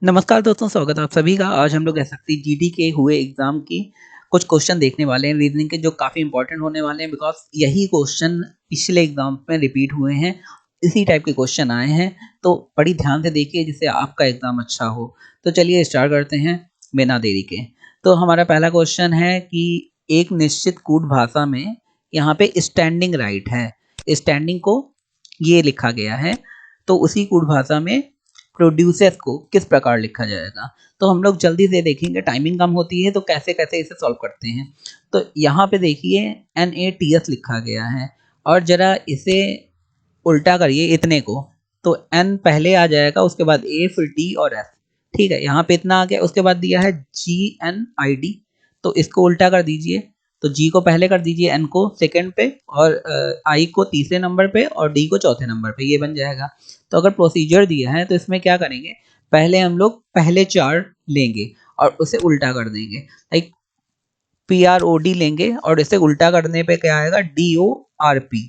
नमस्कार दोस्तों, स्वागत है आप सभी का। आज हम लोग एसएससी जीडी के हुए एग्जाम की कुछ क्वेश्चन देखने वाले हैं रीजनिंग के, जो काफ़ी इंपॉर्टेंट होने वाले हैं बिकॉज यही क्वेश्चन पिछले एग्जाम में रिपीट हुए हैं। इसी टाइप के क्वेश्चन आए हैं, तो बड़ी ध्यान से देखिए जिससे आपका एग्जाम अच्छा हो। तो चलिए स्टार्ट करते हैं बिना देरी के। तो हमारा पहला क्वेश्चन है कि एक निश्चित कूट भाषा में यहाँ पे स्टैंडिंग राइट है। स्टैंडिंग को ये लिखा गया है, तो उसी कूट भाषा में प्रोड्यूसर्स को किस प्रकार लिखा जाएगा। तो हम लोग जल्दी से देखेंगे, टाइमिंग कम होती है तो कैसे कैसे इसे सॉल्व करते हैं। तो यहाँ पे देखिए NATS लिखा गया है, और जरा इसे उल्टा करिए इतने को, तो N पहले आ जाएगा, उसके बाद A, फिर D और S। ठीक है, यहाँ पे इतना आ गया, उसके बाद दिया है GNID, तो इसको उल्टा कर दीजिए। तो G को पहले कर दीजिए, N को सेकंड पे, और I को तीसरे नंबर पे, और D को चौथे नंबर पे, ये बन जाएगा। तो अगर प्रोसीजर दिया है तो इसमें क्या करेंगे, पहले हम लोग पहले चार लेंगे और उसे उल्टा कर देंगे। लाइक PROD लेंगे और इसे उल्टा करने पे क्या आएगा, DORP।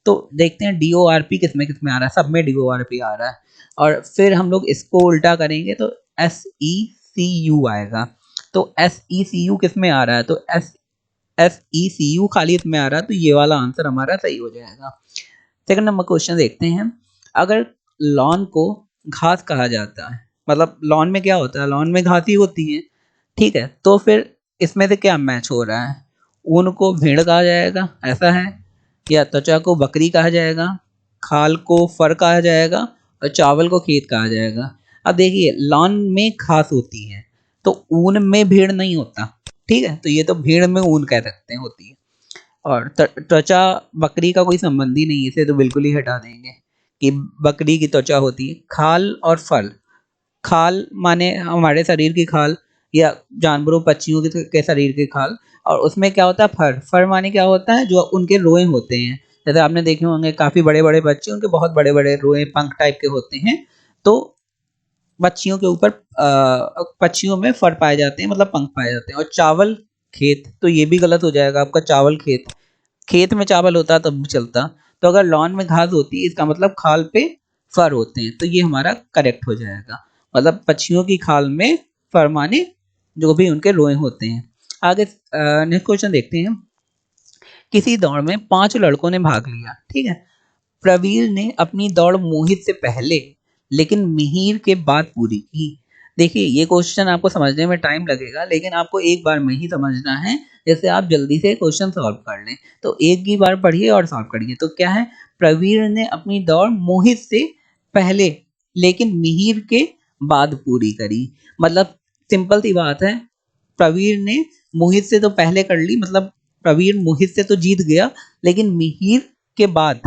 तो देखते हैं DORP किस में आ रहा है, सब में DORP आ रहा है। और फिर हम लोग इसको उल्टा करेंगे तो SECU आएगा। तो SECU किस में आ रहा है, तो SECU खाली इसमें आ रहा है, तो ये वाला आंसर हमारा सही हो जाएगा। सेकंड नंबर क्वेश्चन देखते हैं। अगर लॉन को घास कहा जाता है, मतलब लॉन में क्या होता है, लॉन में घास ही होती है, ठीक है, तो फिर इसमें से क्या मैच हो रहा है। ऊन को भेड़ कहा जाएगा, ऐसा है, या त्वचा को बकरी कहा जाएगा, खाल को फर कहा जाएगा, और चावल को खेत कहा जाएगा। अब देखिए लॉन में घास होती है, तो ऊन में भेड़ नहीं होता, ठीक है, तो ये तो भेड़ में ऊन कह सकते हैं होती है। और त्वचा बकरी का कोई संबंध ही नहीं है, इसे तो बिल्कुल ही हटा देंगे कि बकरी की त्वचा होती है। खाल और फल, खाल माने हमारे शरीर की खाल, या जानवरों पक्षियों के शरीर की खाल। और उसमें क्या होता है, फर, फर माने क्या होता है, जो उनके रोए होते हैं। जैसे आपने देखे होंगे काफी बड़े बड़े बच्चे, उनके बहुत बड़े बड़े रोए पंख टाइप के होते हैं। तो पक्षियों के ऊपर पक्षियों में फर पाए जाते हैं, मतलब पंख पाए जाते हैं। और चावल खेत, तो ये भी गलत हो जाएगा आपका, चावल खेत, खेत में चावल होता तब भी चलता। तो अगर लॉन में घास होती है, इसका मतलब खाल पे फर होते हैं, तो ये हमारा करेक्ट हो जाएगा। मतलब पक्षियों की खाल में फर माने जो भी उनके रोए होते हैं। आगे नेक्स्ट क्वेश्चन देखते हैं। किसी दौड़ में 5 लड़कों ने भाग लिया, ठीक है। प्रवीर ने अपनी दौड़ मोहित से पहले लेकिन मिहिर के बाद पूरी की। देखिए ये क्वेश्चन आपको समझने में टाइम लगेगा, लेकिन आपको एक बार में ही समझना है, जैसे आप जल्दी से क्वेश्चन सॉल्व कर लें। तो एक ही बार पढ़िए और सॉल्व करिए। तो क्या है, प्रवीर ने अपनी दौड़ मोहित से पहले लेकिन मिहिर के बाद पूरी करी। मतलब सिंपल सी बात है, प्रवीर ने मोहित से तो पहले कर ली, मतलब प्रवीर मोहित से तो जीत गया, लेकिन मिहिर के बाद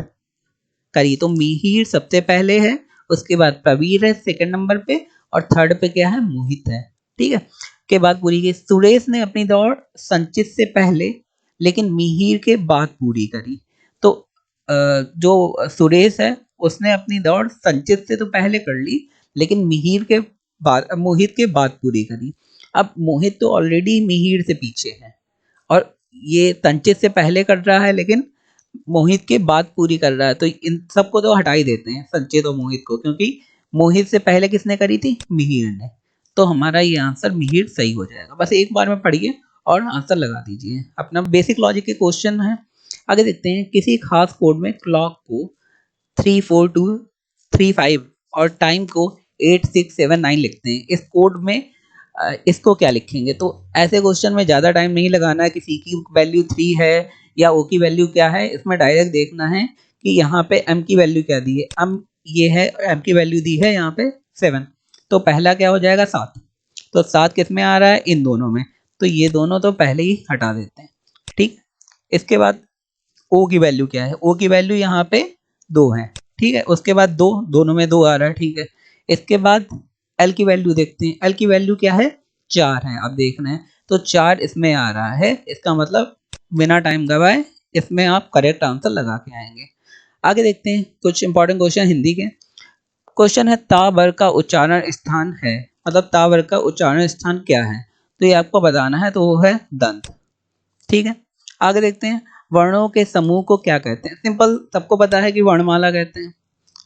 करी। तो मिहिर सबसे पहले है, उसके बाद प्रवीर है सेकंड नंबर पे, और थर्ड पे क्या है, मोहित है, ठीक है। के बाद पूरी की। सुरेश ने अपनी दौड़ संचित से पहले लेकिन मिहिर के बाद पूरी करी। तो जो सुरेश है उसने अपनी दौड़ संचित से तो पहले कर ली, लेकिन मिहिर के बाद, मोहित के बाद पूरी करी। अब मोहित तो ऑलरेडी मिहिर से पीछे है, और ये संचित से पहले कर रहा है लेकिन मोहित के बाद पूरी कर रहा है। तो इन सबको तो हटा ही देते हैं, संचित और मोहित को, क्योंकि मोहित से पहले किसने करी थी, मिहिर ने। तो हमारा ये आंसर मिहिर सही हो जाएगा। बस एक बार में पढ़िए और आंसर लगा दीजिए। अपना बेसिक लॉजिक के क्वेश्चन है। आगे देखते हैं। किसी खास कोड में क्लॉक को 34235 और टाइम को 8679 लिखते हैं। इस कोड में इसको क्या लिखेंगे। तो ऐसे क्वेश्चन में ज़्यादा टाइम नहीं लगाना है कि सी की वैल्यू 3 है या ओ की वैल्यू क्या है। इसमें डायरेक्ट देखना है कि यहाँ पे एम की वैल्यू क्या दी है। ये है एम की वैल्यू दी है यहाँ पे 7, तो पहला क्या हो जाएगा 7। तो 7 किस में आ रहा है, इन दोनों में, तो ये दोनों तो पहले ही हटा देते हैं, ठीक। इसके बाद ओ की वैल्यू क्या है, ओ की वैल्यू यहाँ पे 2 है, ठीक है। उसके बाद 2, दोनों में 2 आ रहा है, ठीक है। इसके बाद एल की वैल्यू देखते हैं। एल की वैल्यू क्या है, 4 है। अब देखना है तो 4 इसमें आ रहा है, इसका मतलब बिना टाइम गवाए इसमें आप करेक्ट आंसर लगा के आएंगे। आगे देखते हैं कुछ इंपॉर्टेंट क्वेश्चन हिंदी के। क्वेश्चन है ता वर्ग का उच्चारण स्थान है, मतलब ता वर्ग का उच्चारण स्थान क्या है। तो ये आपको बताना है, तो वो है दंत, ठीक है। आगे देखते हैं। वर्णों के समूह को क्या कहते हैं। सिंपल, सबको पता है कि वर्णमाला कहते हैं।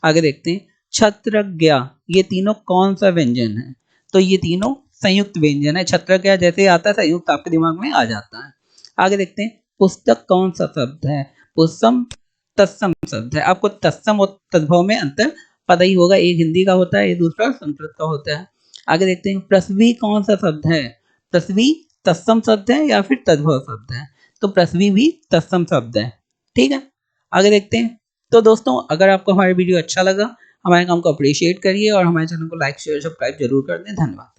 आगे देखते हैं। छत्र ज्ञा, ये तीनों कौन सा व्यंजन है। तो ये तीनों संयुक्त व्यंजन है। छत्र क्या जैसे आता है संयुक्त आपके दिमाग में आ जाता है। आगे देखते हैं पुस्तक कौन सा शब्द है? पुस्तम तत्सम शब्द है। आपको तत्सम और तद्भव में अंतर पता ही होगा, एक हिंदी का होता है, ये दूसरा संस्कृत का होता है। आगे देखते हैं प्रसवी कौन सा शब्द है? प्रसवी तत्सम शब्द है या फिर तद्भव शब्द है? तो प्रसवी भी तत्सम शब्द है। ठीक है, आगे देखते हैं। तो दोस्तों अगर आपको हमारा वीडियो अच्छा लगा, हमारे काम को अप्रिशिएट करिए और हमारे चैनल को लाइक शेयर सब्सक्राइब जरूर कर दें। धन्यवाद।